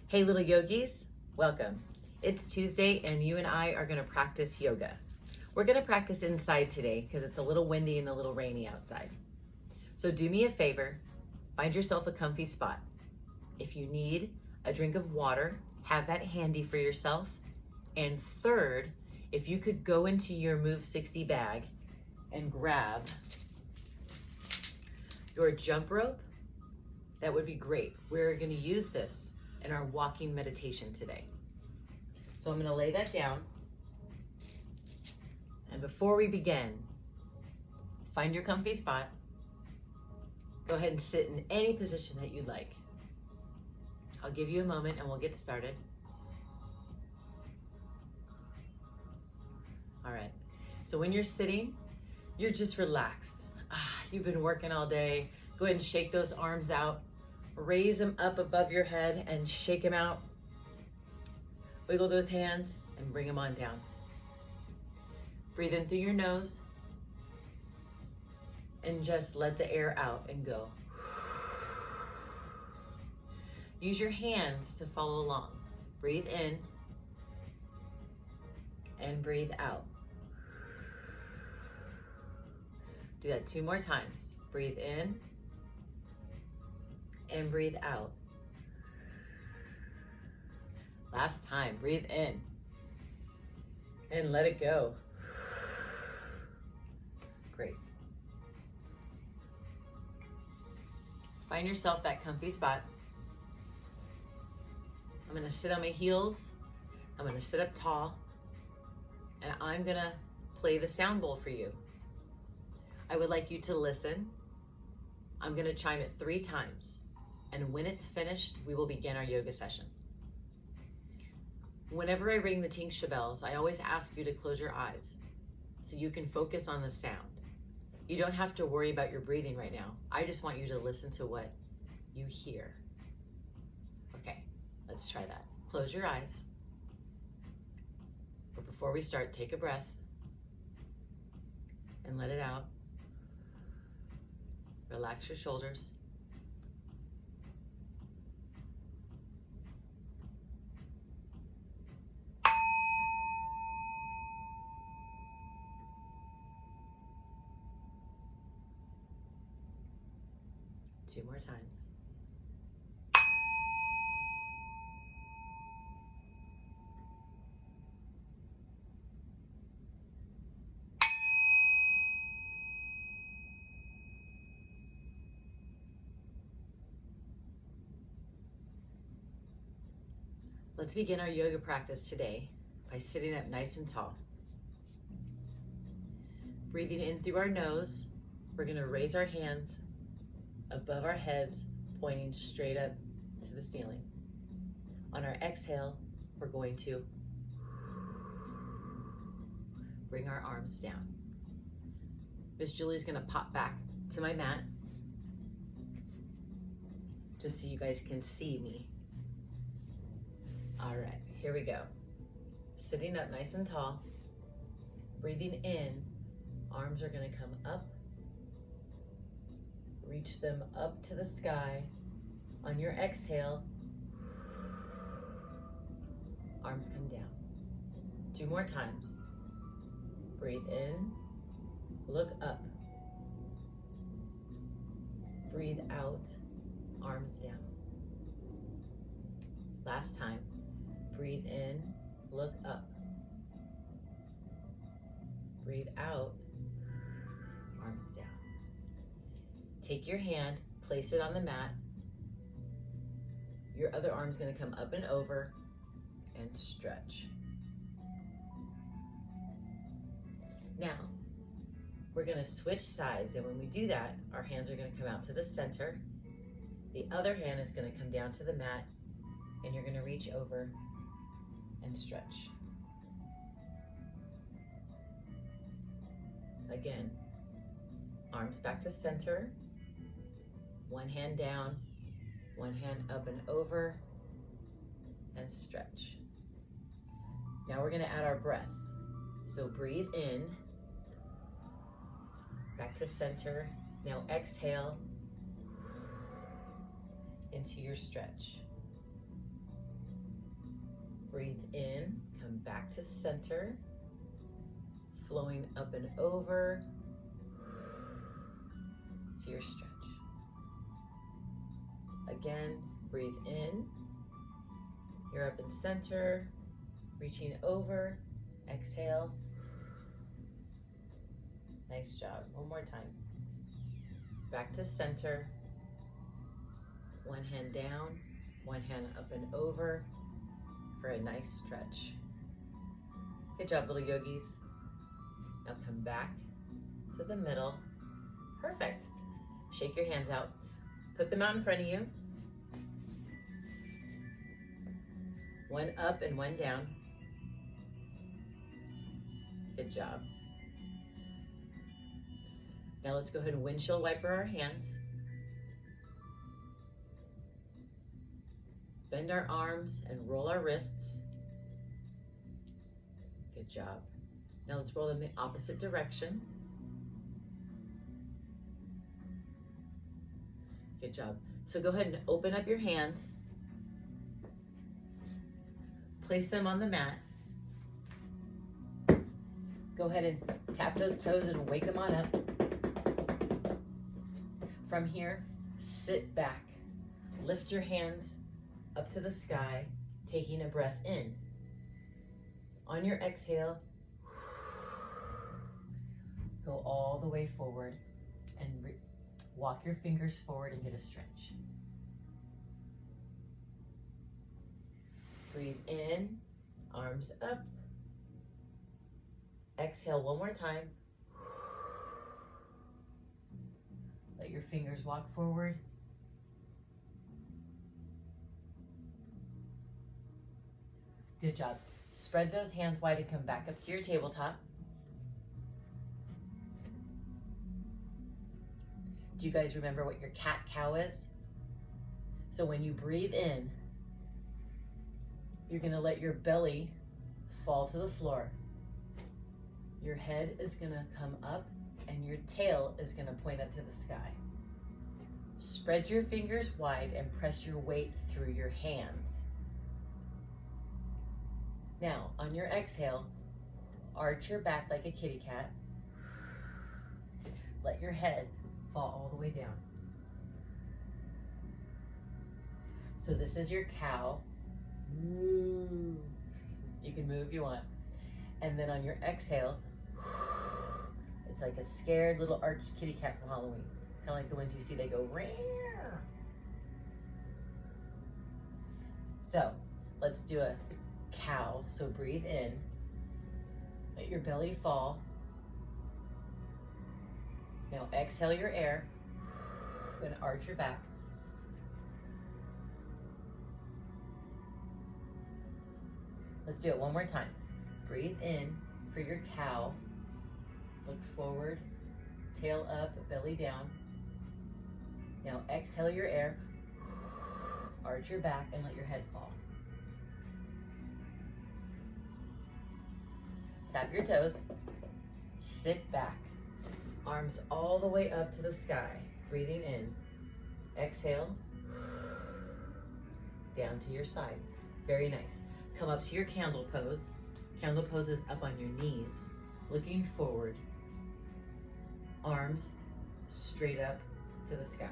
Hey little yogis, welcome. It's Tuesday and you and I are gonna practice yoga. We're gonna practice inside today because it's a little windy and a little rainy outside. So do me a favor, find yourself a comfy spot. If you need a drink of water, have that handy for yourself. And third, if you could go into your Move 60 bag and grab your jump rope, that would be great. We're gonna use this in our walking meditation today. So I'm gonna lay that down. And before we begin, find your comfy spot. Go ahead and sit in any position that you'd like. I'll give you a moment and we'll get started. All right, so when you're sitting, you're just relaxed. You've been working all day. Go ahead and shake those arms out. Raise them up above your head and shake them out. Wiggle those hands and bring them on down. Breathe in through your nose and just let the air out and go. Use your hands to follow along. Breathe in and breathe out. Do that 2 more times. Breathe in and breathe out. Last time, breathe in and let it go. Great. Find yourself that comfy spot. I'm gonna sit on my heels. I'm gonna sit up tall and I'm gonna play the sound bowl for you. I would like you to listen. I'm gonna chime it 3 times. And when it's finished, we will begin our yoga session. Whenever I ring the tingsha bells, I always ask you to close your eyes so you can focus on the sound. You don't have to worry about your breathing right now. I just want you to listen to what you hear. Okay, let's try that. Close your eyes. But before we start, take a breath and let it out. Relax your shoulders. Two more times. Let's begin our yoga practice today by sitting up nice and tall. Breathing in through our nose, we're going to raise our hands above our heads, pointing straight up to the ceiling. On our exhale, we're going to bring our arms down. Miss Julie's going to pop back to my mat just so you guys can see me. All right, here we go. Sitting up nice and tall, breathing in, arms are going to come up. Reach them up to the sky. On your exhale, arms come down. 2 more times. Breathe in, look up. Breathe out, arms down. Last time. Breathe in, look up. Breathe out, arms down. Take your hand, place it on the mat. Your other arm's gonna come up and over and stretch. Now, we're gonna switch sides, and when we do that, our hands are gonna come out to the center. The other hand is gonna come down to the mat, and you're gonna reach over and stretch. Again, arms back to center. One hand down, one hand up and over, and stretch. Now we're gonna add our breath. So breathe in, back to center. Now exhale into your stretch. Breathe in, come back to center, flowing up and over to your stretch. Again, breathe in, you're up in center, reaching over, exhale. Nice job, one more time. Back to center, one hand down, one hand up and over for a nice stretch. Good job, little yogis. Now come back to the middle. Perfect. Shake your hands out. Put them out in front of you. One up and one down. Good job. Now let's go ahead and windshield wiper our hands. Bend our arms and roll our wrists. Good job. Now let's roll in the opposite direction. Good job. So go ahead and open up your hands. Place them on the mat. Go ahead and tap those toes and wake them on up. From here, sit back. Lift your hands up to the sky, taking a breath in. On your exhale, go all the way forward and walk your fingers forward and get a stretch. Breathe in, arms up. Exhale one more time. Let your fingers walk forward. Good job. Spread those hands wide and come back up to your tabletop. Do you guys remember what your cat-cow is? So when you breathe in, you're gonna let your belly fall to the floor. Your head is gonna come up and your tail is gonna point up to the sky. Spread your fingers wide and press your weight through your hands. Now, on your exhale, arch your back like a kitty cat. Let your head fall all the way down. So this is your cow. Moo. You can move if you want. And then on your exhale, it's like a scared little arched kitty cat from Halloween. Kind of like the ones you see, they go rare. So let's do a cow. So breathe in, let your belly fall. Now exhale your air and arch your back. Let's do it one more time. Breathe in for your cow. Look forward, tail up, belly down. Now exhale your air, arch your back and let your head fall. Tap your toes, sit back, arms all the way up to the sky, breathing in. Exhale, down to your side. Very nice. Come up to your candle pose. Candle pose is up on your knees, looking forward. Arms straight up to the sky.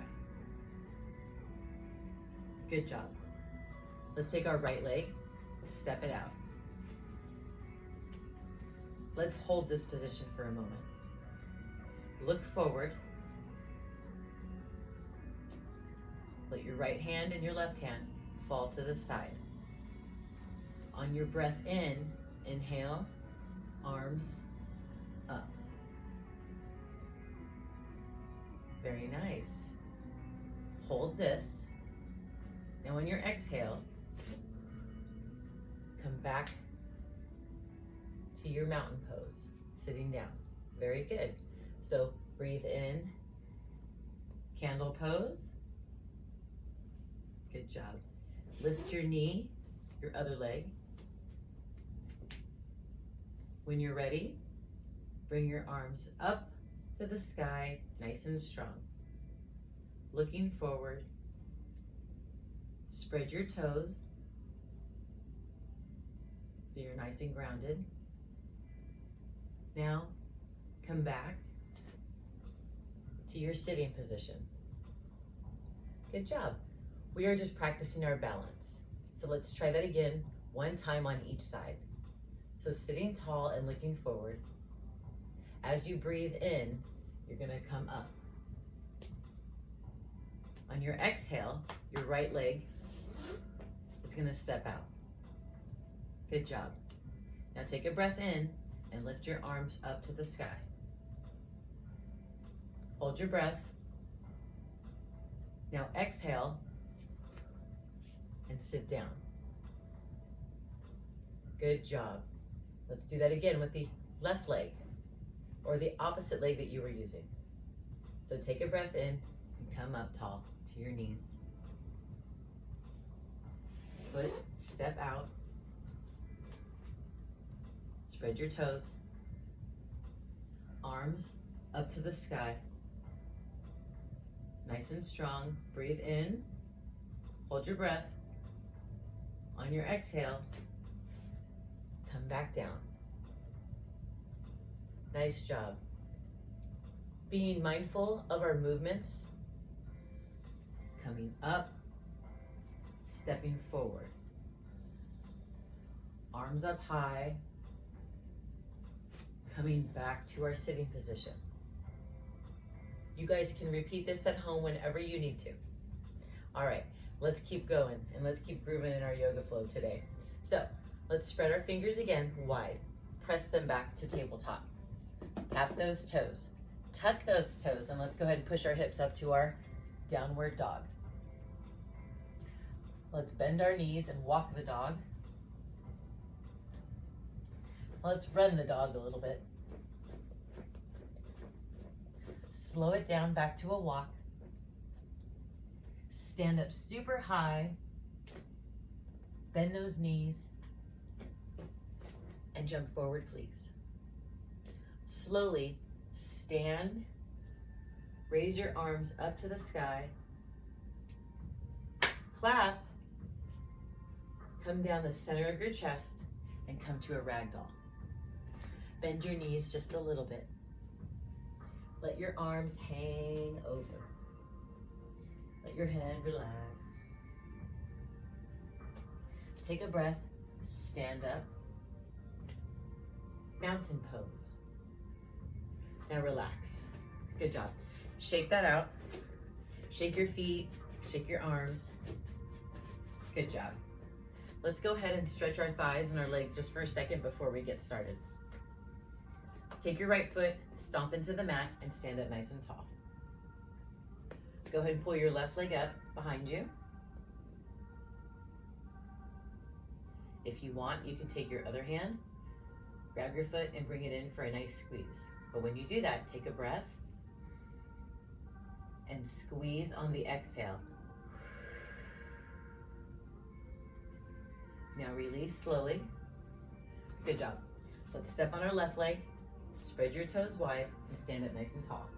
Good job. Let's take our right leg, step it out. Let's hold this position for a moment. Look forward. Let your right hand and your left hand fall to the side. On your breath in, inhale, arms up. Very nice. Hold this. Now on your exhale, come back to your mountain pose, sitting down. Very good. So breathe in, candle pose. Good job. Lift your knee, your other leg. When you're ready, bring your arms up to the sky, nice and strong. Looking forward. Spread your toes. So you're nice and grounded. Now, come back to your sitting position. Good job. We are just practicing our balance. So let's try that again, one time on each side. So sitting tall and looking forward. As you breathe in, you're gonna come up. On your exhale, your right leg is gonna step out. Good job. Now take a breath in and lift your arms up to the sky. Hold your breath. Now exhale and sit down. Good job. Let's do that again with the left leg or the opposite leg that you were using. So take a breath in and come up tall to your knees. Foot, step out. Spread your toes. Arms up to the sky. Nice and strong. Breathe in. Hold your breath. On your exhale, come back down. Nice job. Being mindful of our movements. Coming up, stepping forward. Arms up high. Coming back to our sitting position. You guys can repeat this at home whenever you need to. All right, let's keep going and let's keep grooving in our yoga flow today. So let's spread our fingers again wide. Press them back to tabletop. Tap those toes. Tuck those toes, and let's go ahead and push our hips up to our downward dog. Let's bend our knees and walk the dog. Let's run the dog a little bit. Slow it down back to a walk. Stand up super high. Bend those knees. And jump forward, please. Slowly stand. Raise your arms up to the sky. Clap. Come down the center of your chest and come to a ragdoll. Bend your knees just a little bit. Let your arms hang over. Let your head relax. Take a breath, stand up. Mountain pose. Now relax. Good job. Shake that out. Shake your feet, shake your arms. Good job. Let's go ahead and stretch our thighs and our legs just for a second before we get started. Take your right foot, stomp into the mat, and stand up nice and tall. Go ahead and pull your left leg up behind you. If you want, you can take your other hand, grab your foot, and bring it in for a nice squeeze. But when you do that, take a breath and squeeze on the exhale. Now release slowly. Good job. Let's step on our left leg, spread your toes wide, and stand up nice and tall.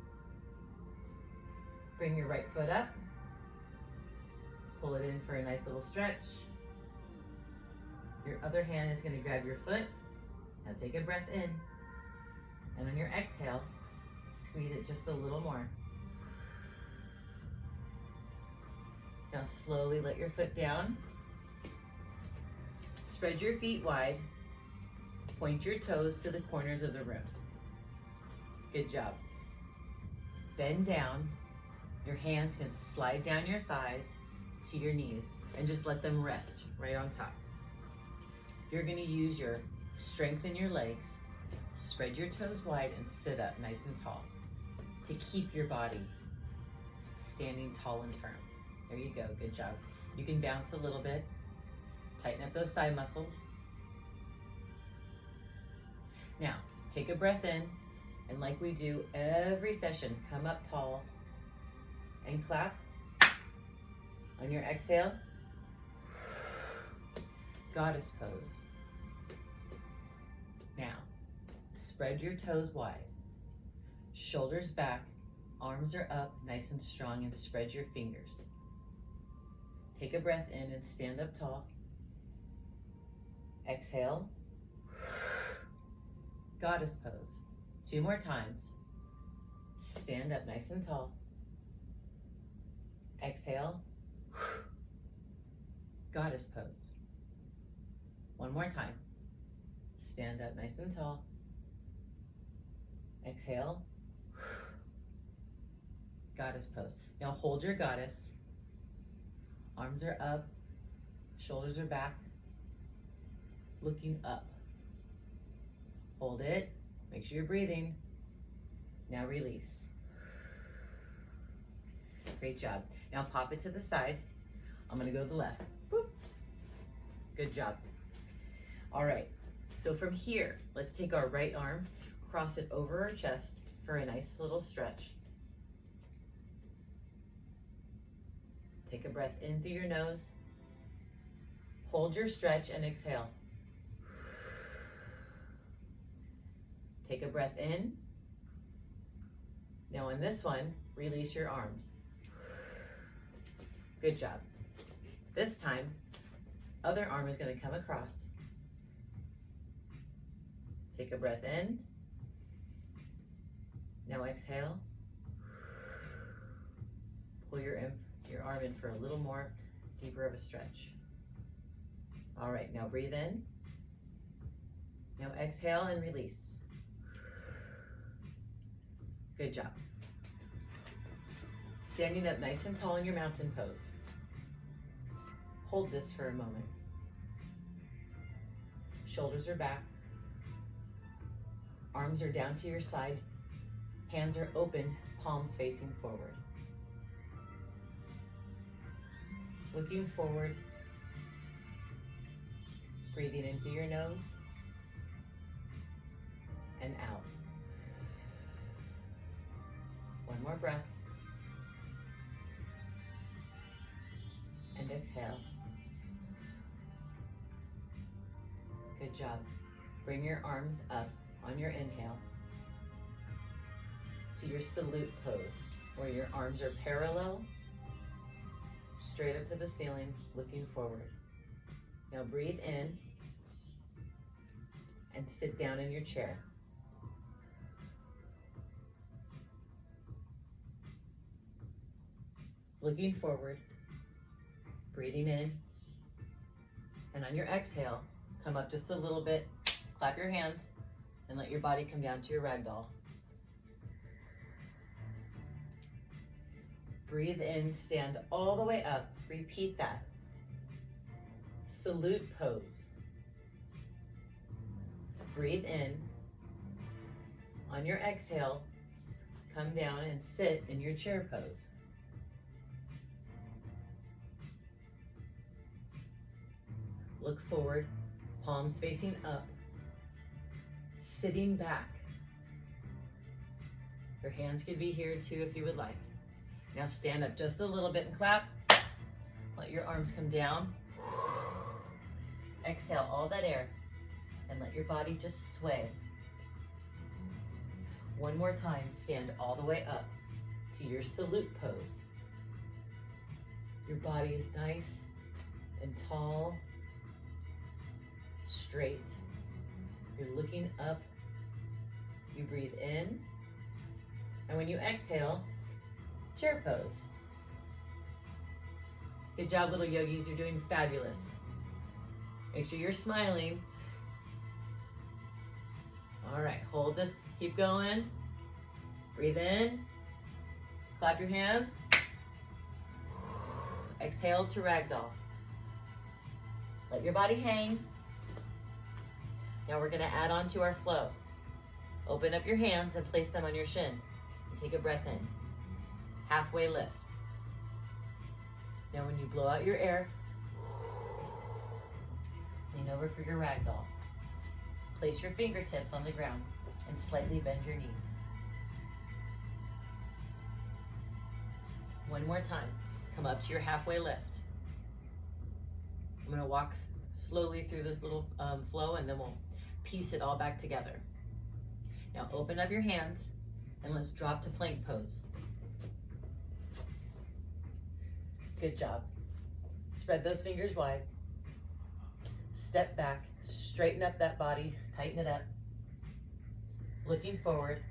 Bring your right foot up. Pull it in for a nice little stretch. Your other hand is going to grab your foot. Now take a breath in. And on your exhale, squeeze it just a little more. Now slowly let your foot down. Spread your feet wide. Point your toes to the corners of the room. Good job. Bend down. Your hands can slide down your thighs to your knees and just let them rest right on top. You're going to use your strength in your legs. Spread your toes wide and sit up nice and tall to keep your body standing tall and firm. There you go. Good job. You can bounce a little bit. Tighten up those thigh muscles. Now, take a breath in, and like we do every session, come up tall and clap. On your exhale, goddess pose. Now, spread your toes wide. Shoulders back, arms are up, nice and strong, and spread your fingers. Take a breath in and stand up tall. Exhale, Goddess pose. 2 more times. Stand up nice and tall. Exhale. Goddess pose. 1 more time. Stand up nice and tall. Exhale. Goddess pose. Now hold your goddess. Arms are up. Shoulders are back. Looking up. Hold it. Make sure you're breathing. Now release. Great job. Now pop it to the side. I'm gonna go to the left. Boop. Good job. All right, so from here, let's take our right arm, cross it over our chest for a nice little stretch. Take a breath in through your nose. Hold your stretch and exhale. Take a breath in. Now on this one, release your arms. Good job. This time, other arm is going to come across. Take a breath in. Now exhale. Pull your arm in for a little more deeper of a stretch. All right, now breathe in. Now exhale and release. Good job. Standing up nice and tall in your mountain pose. Hold this for a moment. Shoulders are back. Arms are down to your side. Hands are open, palms facing forward. Looking forward. Breathing in through your nose and out. One more breath. And exhale. Good job. Bring your arms up on your inhale to your salute pose, where your arms are parallel, straight up to the ceiling, looking forward. Now breathe in and sit down in your chair. Looking forward, breathing in, and on your exhale, come up just a little bit, clap your hands, and let your body come down to your ragdoll. Breathe in, stand all the way up, repeat that. Salute pose. Breathe in. On your exhale, come down and sit in your chair pose. Look forward, palms facing up, sitting back. Your hands could be here too if you would like. Now stand up just a little bit and clap. Let your arms come down. Exhale all that air and let your body just sway. One more time, stand all the way up to your salute pose. Your body is nice and tall, straight. You're looking up. You breathe in. And when you exhale, chair pose. Good job, little yogis. You're doing fabulous. Make sure you're smiling. All right, hold this. Keep going. Breathe in. Clap your hands. Exhale to ragdoll. Let your body hang. Now we're going to add on to our flow. Open up your hands and place them on your shin. And take a breath in. Halfway lift. Now when you blow out your air, lean over for your ragdoll. Place your fingertips on the ground and slightly bend your knees. One more time. Come up to your halfway lift. I'm going to walk slowly through this little flow, and then we'll piece it all back together. Now open up your hands and let's drop to plank pose. Good job. Spread those fingers wide. Step back, straighten up that body, tighten it up. Looking forward.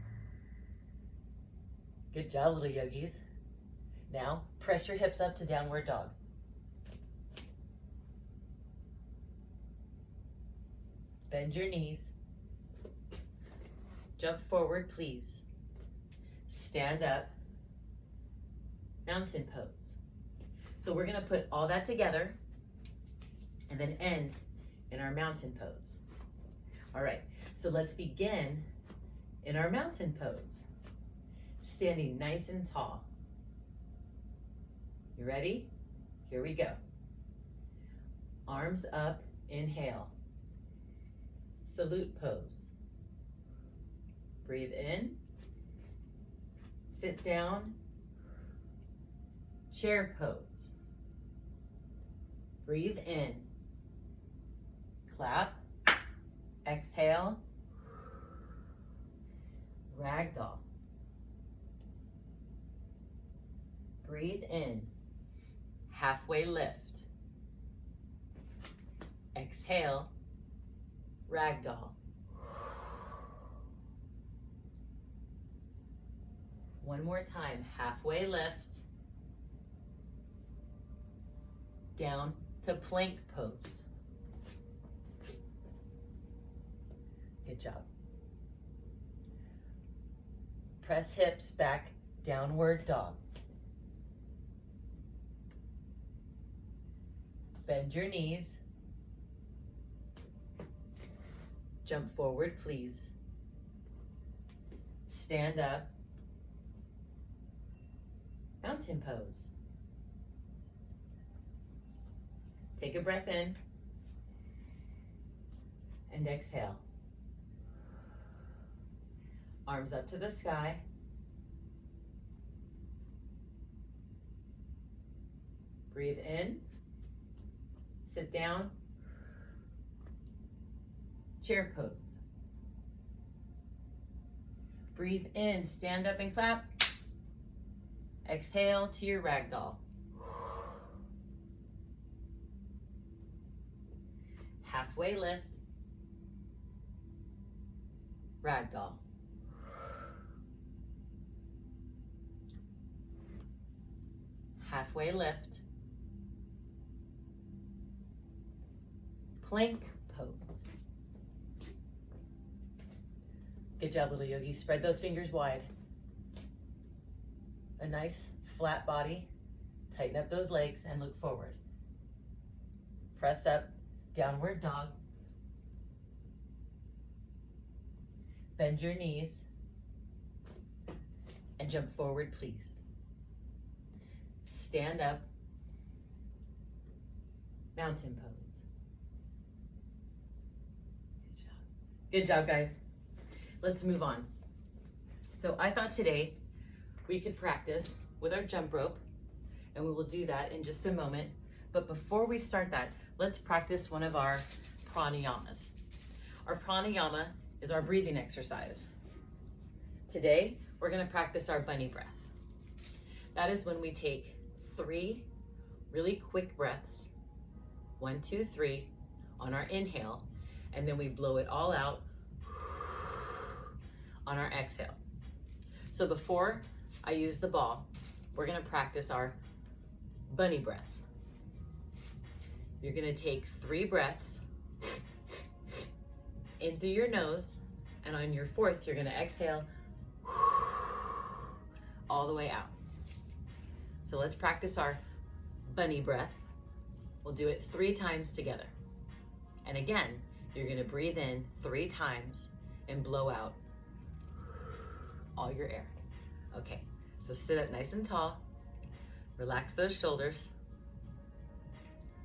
Good job, little yogis. Now, press your hips up to downward dog. Bend your knees. Jump forward, please. Stand up. Mountain pose. So we're gonna put all that together and then end in our mountain pose. All right, so let's begin in our mountain pose. Standing nice and tall. You ready? Here we go. Arms up, inhale. Salute pose. Breathe in. Sit down. Chair pose. Breathe in. Clap. Exhale. Ragdoll. Breathe in. Halfway lift. Exhale. Ragdoll. One more time. Halfway lift. Down to plank pose. Good job. Press hips back, downward dog. Bend your knees. Jump forward, please. Stand up. Mountain pose. Take a breath in and exhale. Arms up to the sky. Breathe in. Sit down. Chair pose. Breathe in, stand up and clap. Exhale to your ragdoll. Halfway lift. Ragdoll. Halfway lift. Plank pose. Good job, little yogis. Spread those fingers wide. A nice flat body. Tighten up those legs and look forward. Press up, downward dog. Bend your knees and jump forward, please. Stand up, mountain pose. Good job, guys. Let's move on. So I thought today we could practice with our jump rope, and we will do that in just a moment. But before we start that, let's practice one of our pranayamas. Our pranayama is our breathing exercise. Today, we're gonna practice our bunny breath. That is when we take 3 really quick breaths, 1, 2, 3, on our inhale, and then we blow it all out on our exhale. So before I use the ball, we're gonna practice our bunny breath. You're gonna take 3 breaths in through your nose, and on your 4th, you're gonna exhale all the way out. So let's practice our bunny breath. We'll do it 3 times together. And again, you're gonna breathe in 3 times and blow out all your air. Okay, so sit up nice and tall, relax those shoulders,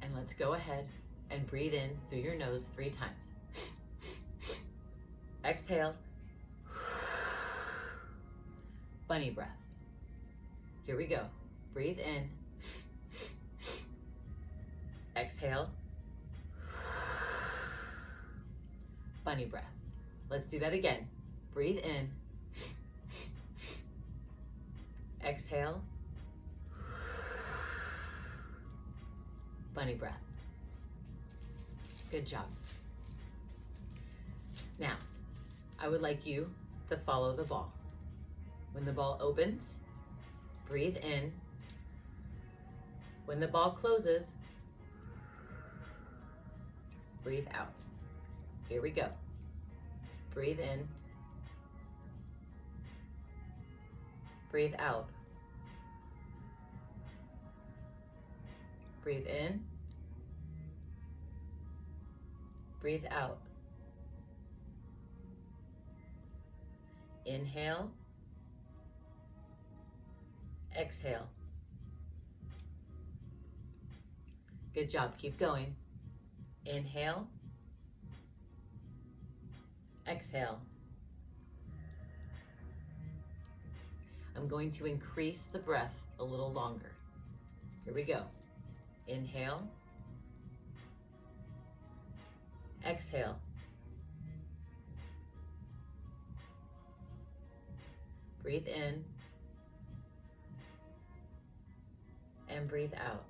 and let's go ahead and breathe in through your nose 3 times. Exhale, bunny breath. Here we go. Breathe in, exhale, bunny breath. Let's do that again. Breathe in, exhale, bunny breath. Good job. Now, I would like you to follow the ball. When the ball opens, breathe in. When the ball closes, breathe out. Here we go. Breathe in. Breathe out. Breathe in. Breathe out. Inhale. Exhale. Good job. Keep going. Inhale. Exhale. I'm going to increase the breath a little longer. Here we go. Inhale. Exhale. Breathe in and breathe out.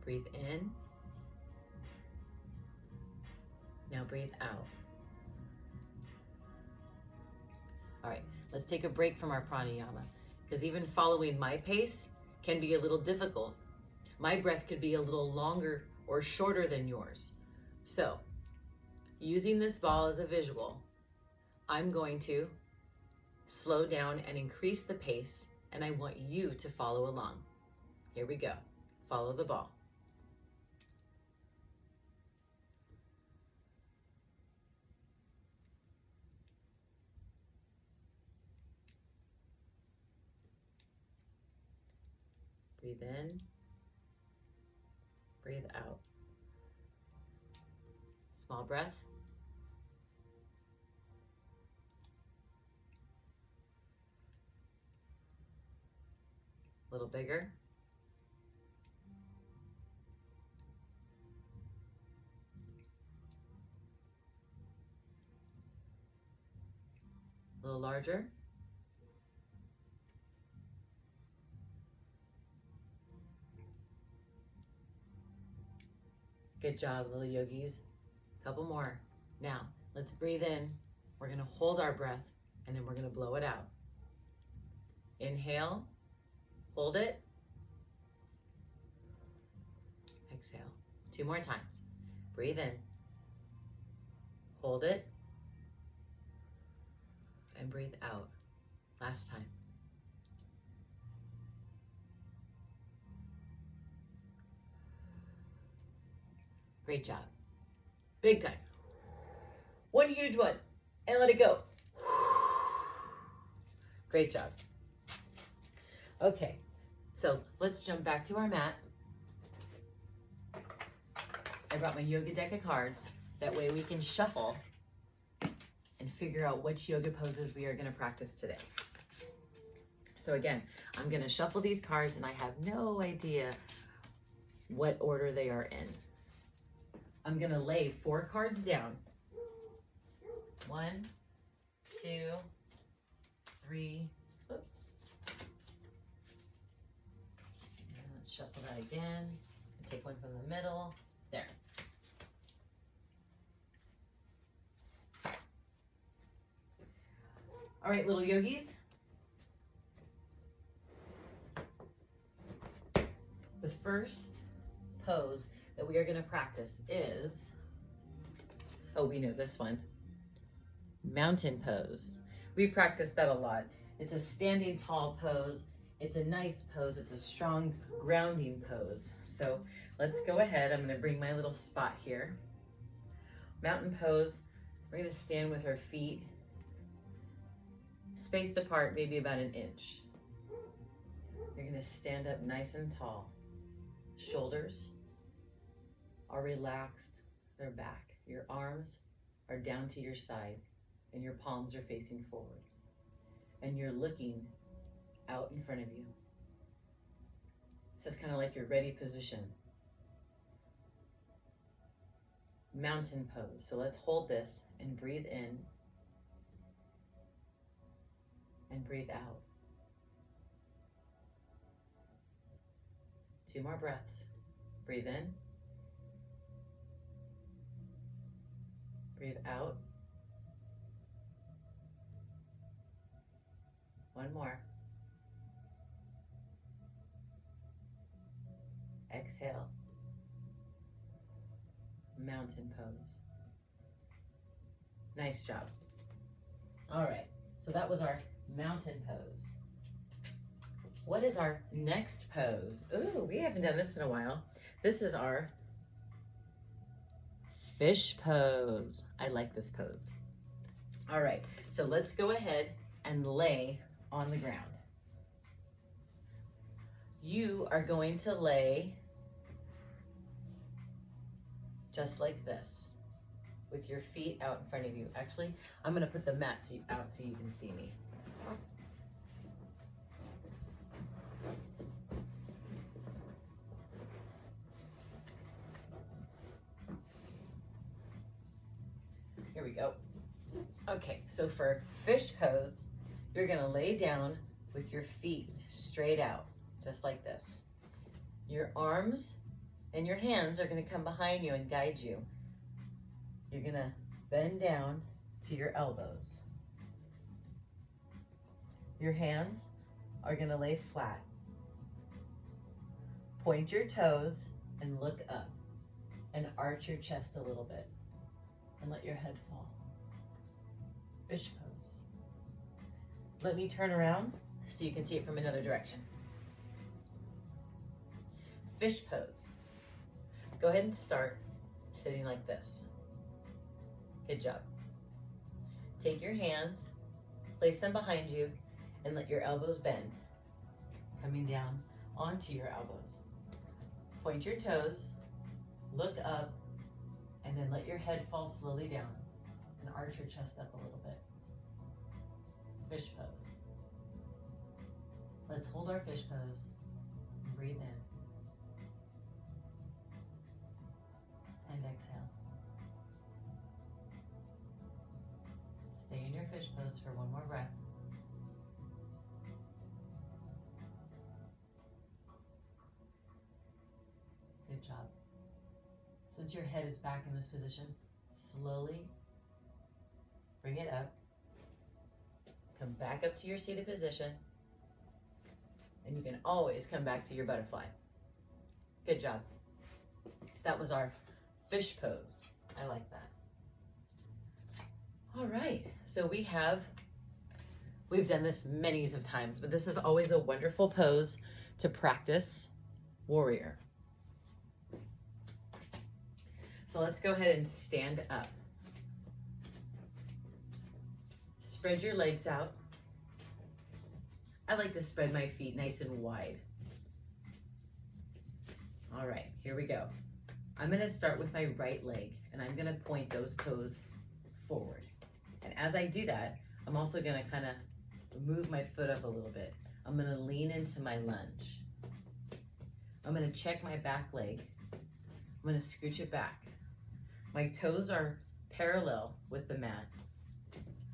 Breathe in. Now breathe out. All right, let's take a break from our pranayama, because even following my pace can be a little difficult. My breath could be a little longer or shorter than yours. So, using this ball as a visual, I'm going to slow down and increase the pace, and I want you to follow along. Here we go. Follow the ball. Breathe in, breathe out. Small breath. A little bigger. A little larger. Good job, little yogis. Couple more. Now, let's breathe in. We're gonna hold our breath, and then we're gonna blow it out. Inhale, hold it. Exhale. 2 more times. Breathe in, hold it, and breathe out. Last time. Great job. Big time. One huge one, and let it go. Great job. Okay, so let's jump back to our mat. I brought my yoga deck of cards. That way we can shuffle and figure out which yoga poses we are going to practice today. So again, I'm going to shuffle these cards, and I have no idea what order they are in. I'm going to lay 4 cards down. 1, 2, 3, oops. And let's shuffle that again. Take one from the middle. There. All right, little yogis. The first pose that we are going to practice is, oh, we know this one, mountain pose. We practice that a lot. It's a standing tall pose. It's a nice pose. It's a strong grounding pose. So let's go ahead. I'm going to bring my little spot here. Mountain pose. We're going to stand with our feet spaced apart, maybe about 1 inch. You're going to stand up nice and tall. Shoulders are relaxed, they're back. Your arms are down to your side, and your palms are facing forward. And you're looking out in front of you. This is kind of like your ready position. Mountain pose. So let's hold this and breathe in and breathe out. 2 more breaths. Breathe in. Breathe out. One more. Exhale. Mountain pose. Nice job. All right, so that was our mountain pose. What is our next pose? Ooh, we haven't done this in a while. This is our fish pose. I like this pose. All right, so let's go ahead and lay on the ground. You are going to lay just like this, with your feet out in front of you. Actually, I'm gonna put the mat out so you can see me. Here we go. Okay, so for fish pose, you're gonna lay down with your feet straight out, just like this. Your arms and your hands are gonna come behind you and guide you. You're gonna bend down to your elbows. Your hands are gonna lay flat. Point your toes and look up and arch your chest a little bit and let your head fall. Fish pose. Let me turn around so you can see it from another direction. Fish pose. Go ahead and start sitting like this. Good job. Take your hands, place them behind you, and let your elbows bend, coming down onto your elbows. Point your toes, look up, and then let your head fall slowly down and arch your chest up a little bit. Fish pose. Let's hold our fish pose and breathe in and exhale. Stay in your fish pose for one more breath. Good job. Since your head is back in this position, slowly bring it up. Come back up to your seated position. And you can always come back to your butterfly. Good job. That was our fish pose. I like that. All right, so we've done this many of times, but this is always a wonderful pose to practice warrior. So let's go ahead and stand up. Spread your legs out. I like to spread my feet nice and wide. All right, here we go. I'm gonna start with my right leg, and I'm gonna point those toes forward. And as I do that, I'm also gonna kind of move my foot up a little bit. I'm gonna lean into my lunge. I'm gonna check my back leg. I'm gonna scooch it back. My toes are parallel with the mat.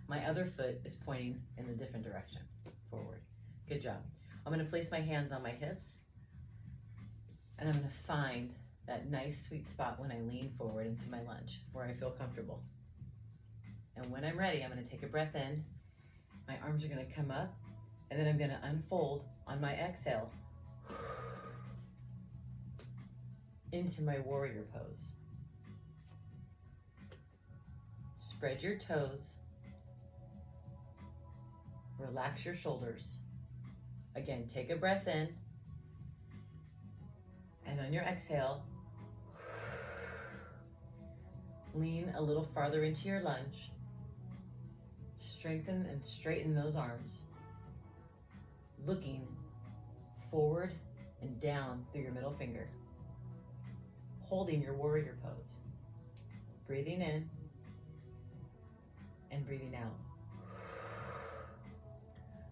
My other foot is pointing in the different direction, forward. Good job. I'm gonna place my hands on my hips, and I'm gonna find that nice sweet spot when I lean forward into my lunge, where I feel comfortable. And when I'm ready, I'm gonna take a breath in. My arms are gonna come up, and then I'm gonna unfold on my exhale into my warrior pose. Spread your toes. Relax your shoulders. Again, take a breath in. And on your exhale, lean a little farther into your lunge. Strengthen and straighten those arms. Looking forward and down through your middle finger. Holding your warrior pose. Breathing in and breathing out.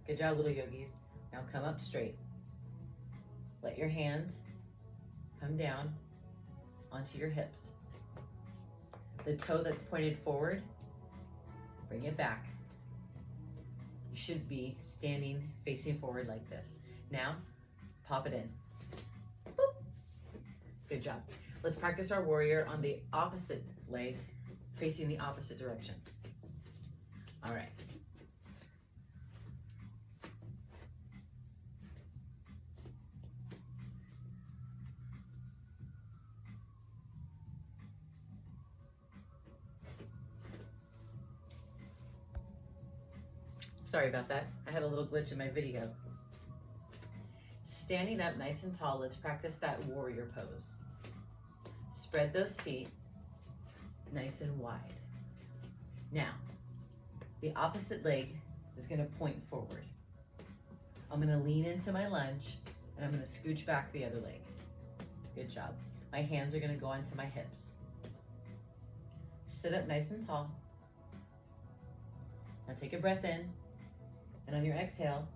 Good job, little yogis. Now come up straight. Let your hands come down onto your hips. The toe that's pointed forward, bring it back. You should be standing facing forward like this. Now, pop it in. Boop. Good job. Let's practice our warrior on the opposite leg, facing the opposite direction. All right. Sorry about that. I had a little glitch in my video. Standing up nice and tall, let's practice that warrior pose. Spread those feet nice and wide. Now, the opposite leg is gonna point forward. I'm gonna lean into my lunge and I'm gonna scooch back the other leg. Good job. My hands are gonna go onto my hips. Sit up nice and tall. Now take a breath in, and on your exhale,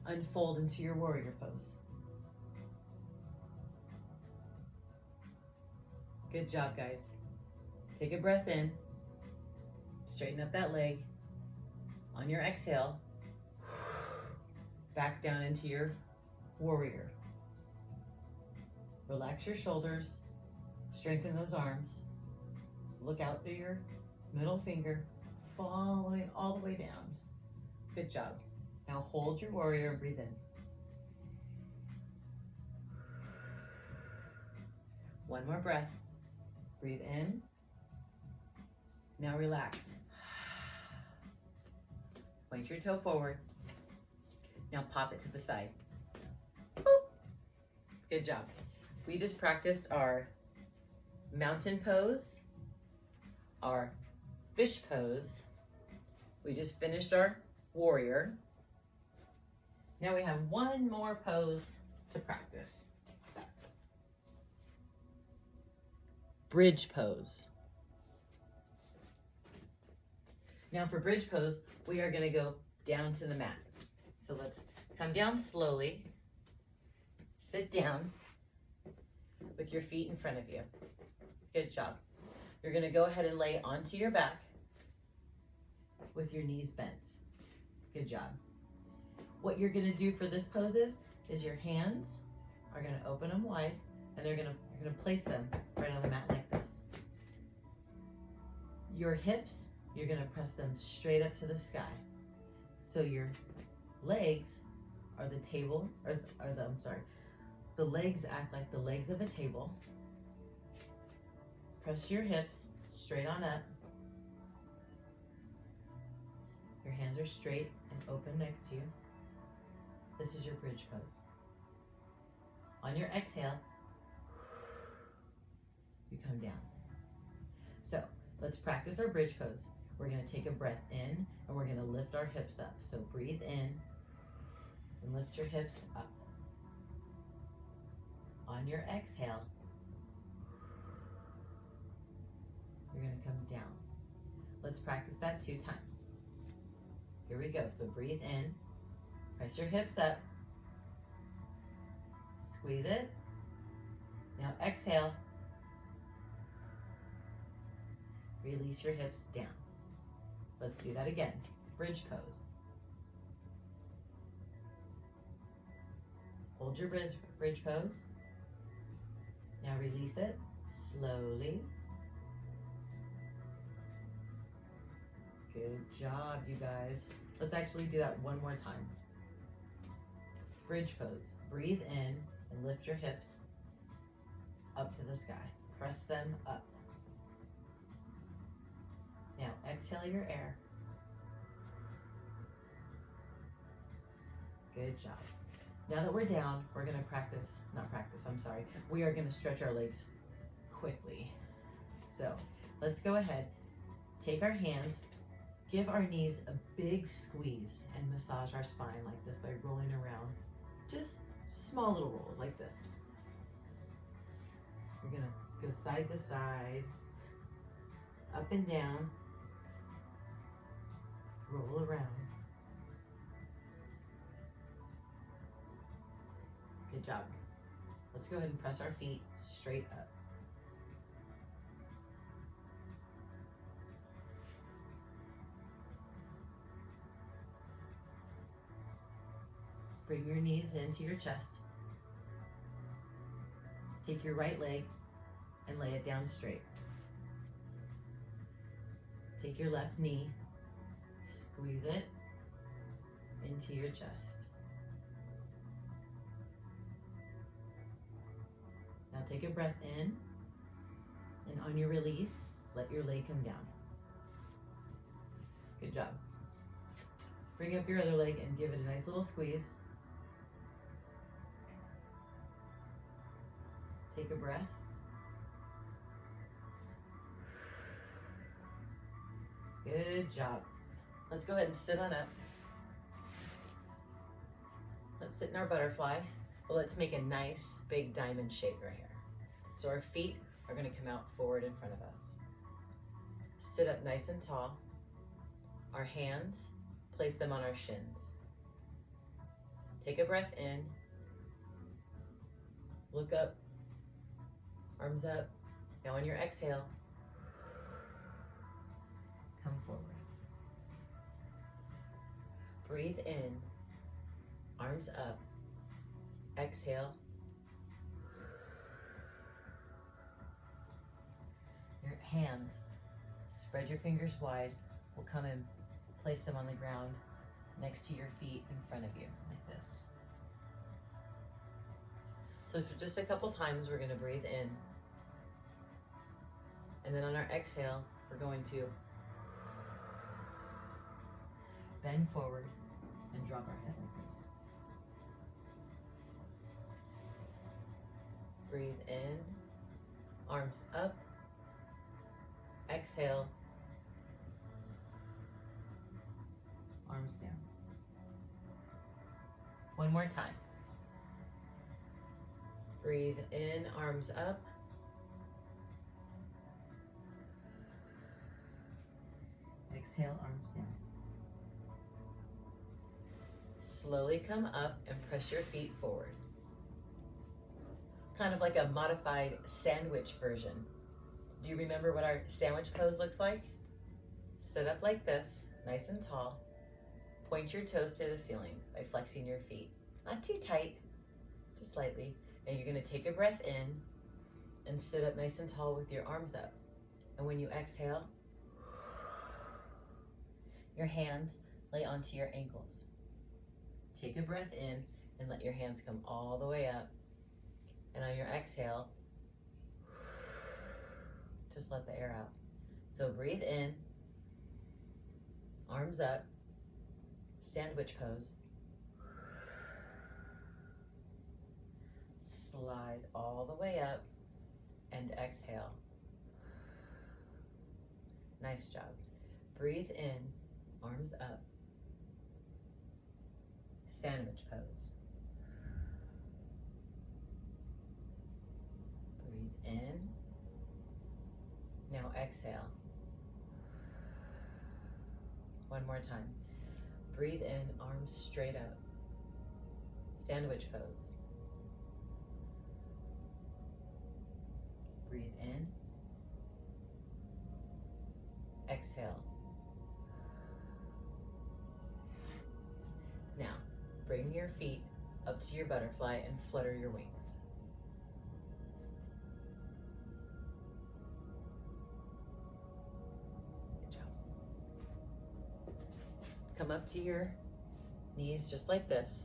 unfold into your warrior pose. Good job, guys. Take a breath in, straighten up that leg. On your exhale, back down into your warrior. Relax your shoulders, strengthen those arms. Look out through your middle finger, following all the way down. Good job. Now hold your warrior and breathe in. One more breath. Breathe in. Now relax. Point your toe forward. Now pop it to the side. Boop. Good job. We just practiced our mountain pose, our fish pose. We just finished our warrior. Now we have one more pose to practice. Bridge pose. Now for bridge pose, we are gonna go down to the mat. So let's come down slowly, sit down with your feet in front of you. Good job. You're gonna go ahead and lay onto your back with your knees bent. Good job. What you're gonna do for this pose is your hands are gonna open them wide and you're gonna place them right on the mat like this. Your hips, you're gonna press them straight up to the sky. So your legs are the table, the legs act like the legs of a table. Press your hips straight on up. Your hands are straight and open next to you. This is your bridge pose. On your exhale, you come down. So let's practice our bridge pose. We're gonna take a breath in and we're gonna lift our hips up. So breathe in and lift your hips up. On your exhale, you're gonna come down. Let's practice that 2 times. Here we go. So breathe in, press your hips up, squeeze it. Now exhale, release your hips down. Let's do that again. Bridge pose. Hold your bridge pose. Now release it slowly. Good job, you guys. Let's actually do that one more time. Bridge pose. Breathe in and lift your hips up to the sky. Press them up. Now exhale your air. Good job. Now that we're down, we're gonna we are gonna stretch our legs quickly. So let's go ahead, take our hands, give our knees a big squeeze and massage our spine like this by rolling around. Just small little rolls like this. We're gonna go side to side, up and down, roll around. Good job. Let's go ahead and press our feet straight up. Bring your knees into your chest. Take your right leg and lay it down straight. Take your left knee, squeeze it into your chest. Now take a breath in, and on your release, let your leg come down. Good job. Bring up your other leg and give it a nice little squeeze. Take a breath. Good job. Let's go ahead and sit on up. Let's sit in our butterfly, but let's make a nice big diamond shape right here. So our feet are going to come out forward in front of us. Sit up nice and tall. Our hands, place them on our shins. Take a breath in. Look up. Arms up. Now on your exhale, come forward. Breathe in. Arms up. Exhale. Your hands, spread your fingers wide. We'll come and place them on the ground next to your feet in front of you, like this. So for just a couple times, we're going to breathe in. And then on our exhale, we're going to bend forward and drop our head like this. Breathe in, arms up, exhale, arms down. One more time. Breathe in, arms up. Exhale, arms down. Slowly come up and press your feet forward. Kind of like a modified sandwich version. Do you remember what our sandwich pose looks like? Sit up like this, nice and tall. Point your toes to the ceiling by flexing your feet. Not too tight, just slightly. And you're gonna take a breath in and sit up nice and tall with your arms up. And when you exhale, your hands lay onto your ankles. Take a breath in and let your hands come all the way up. And on your exhale, just let the air out. So breathe in, arms up, sandwich pose. Slide all the way up and exhale. Nice job. Breathe in, arms up, sandwich pose. Breathe in. Now exhale. One more time. Breathe in, arms straight up. Sandwich pose. Breathe in. Exhale. Now, bring your feet up to your butterfly and flutter your wings. Good job. Come up to your knees just like this,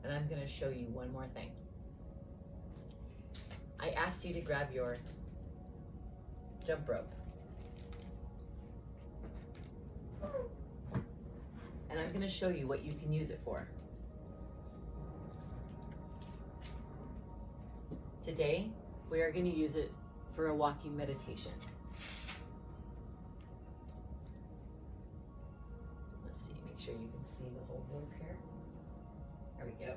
and I'm going to show you one more thing. I asked you to grab your jump rope. And I'm going to show you what you can use it for. Today, we are going to use it for a walking meditation. Let's see, make sure you can see the whole rope here. There we go.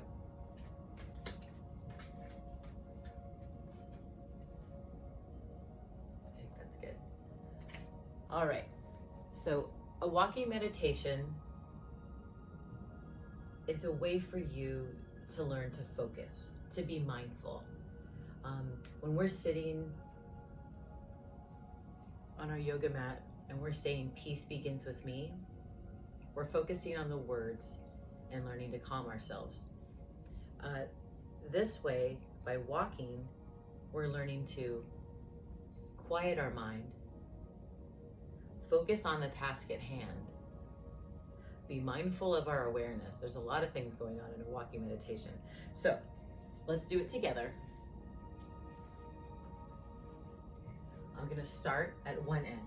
I think that's good. All right, so a walking meditation is a way for you to learn to focus, to be mindful. When we're sitting on our yoga mat and we're saying peace begins with me, we're focusing on the words and learning to calm ourselves. This way, by walking, we're learning to quiet our mind, focus on the task at hand, be mindful of our awareness. There's a lot of things going on in a walking meditation. So let's do it together. I'm going to start at one end,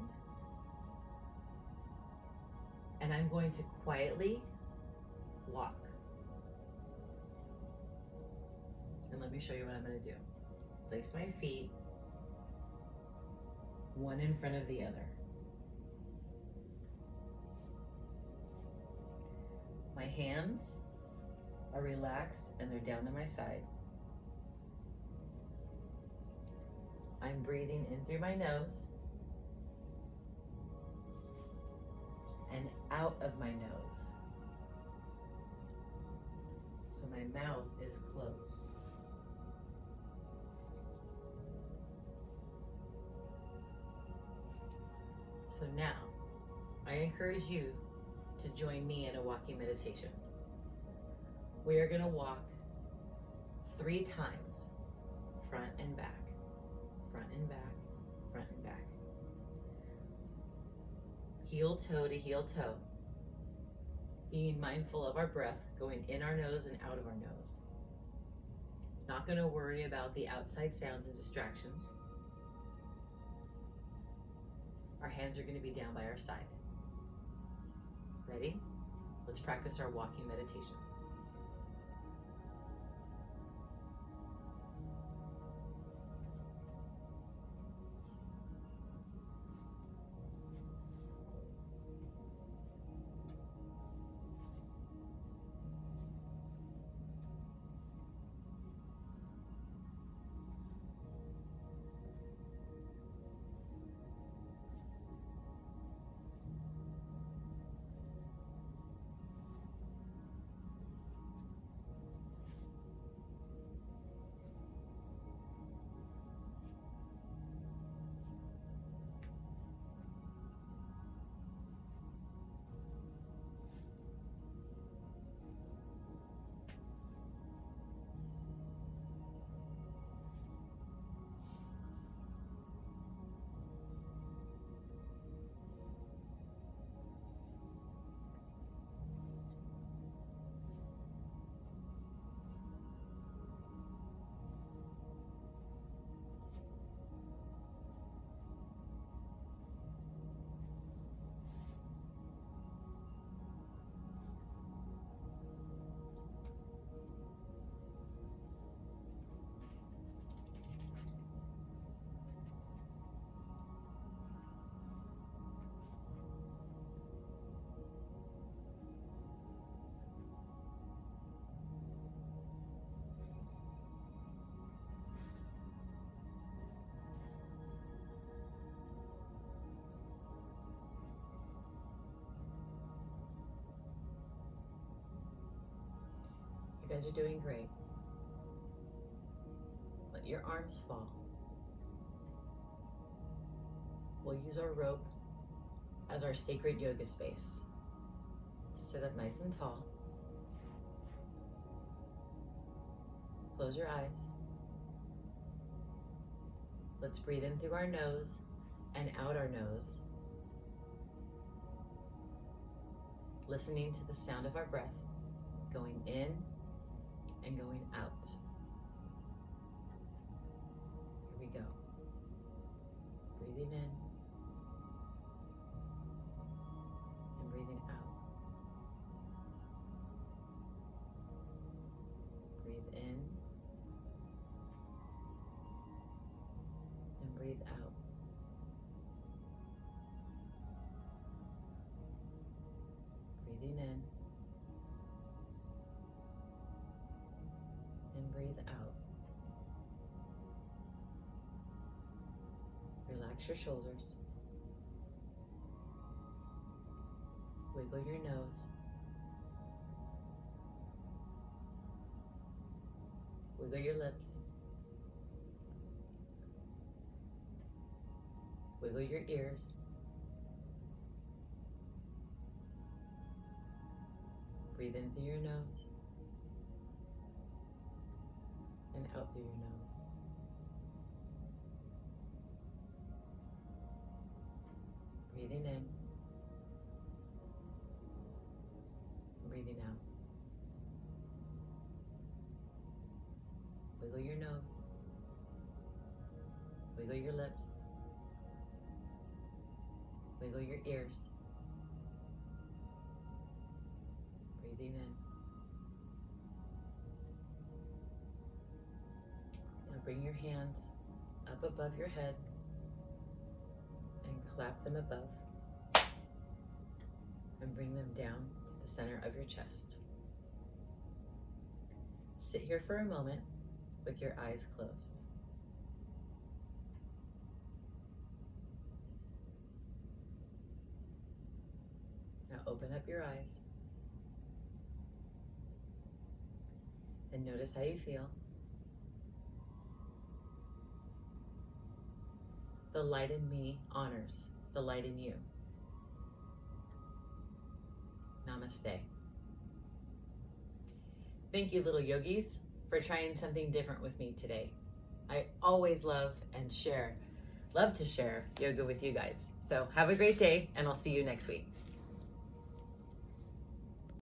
and I'm going to quietly walk. And let me show you what I'm going to do. Place my feet one in front of the other. My hands are relaxed and they're down to my side. I'm breathing in through my nose and out of my nose. So my mouth is closed. So now, I encourage you to join me in a walking meditation. We are going to walk 3 times, front and back, front and back, front and back. Heel toe to heel toe. Being mindful of our breath going in our nose and out of our nose. Not going to worry about the outside sounds and distractions. Our hands are going to be down by our side. Ready? Let's practice our walking meditation. You guys are doing great. Let your arms fall. We'll use our rope as our sacred yoga space. Sit up nice and tall. Close your eyes. Let's breathe in through our nose and out our nose. Listening to the sound of our breath going in and going out. Here we go. Breathing in and breathing out. Breathe in and breathe out. Breathing in and breathe out. Relax your shoulders. Wiggle your nose. Wiggle your lips. Wiggle your ears. Breathe in through your nose and out through your nose. Wiggle your lips. Wiggle your ears. Breathing in. Now bring your hands up above your head and clap them above. And bring them down to the center of your chest. Sit here for a moment with your eyes closed. Now open up your eyes and notice how you feel. The light in me honors the light in you. Namaste. Thank you, little yogis, for trying something different with me today. I always love to share yoga with you guys. So have a great day, and I'll see you next week.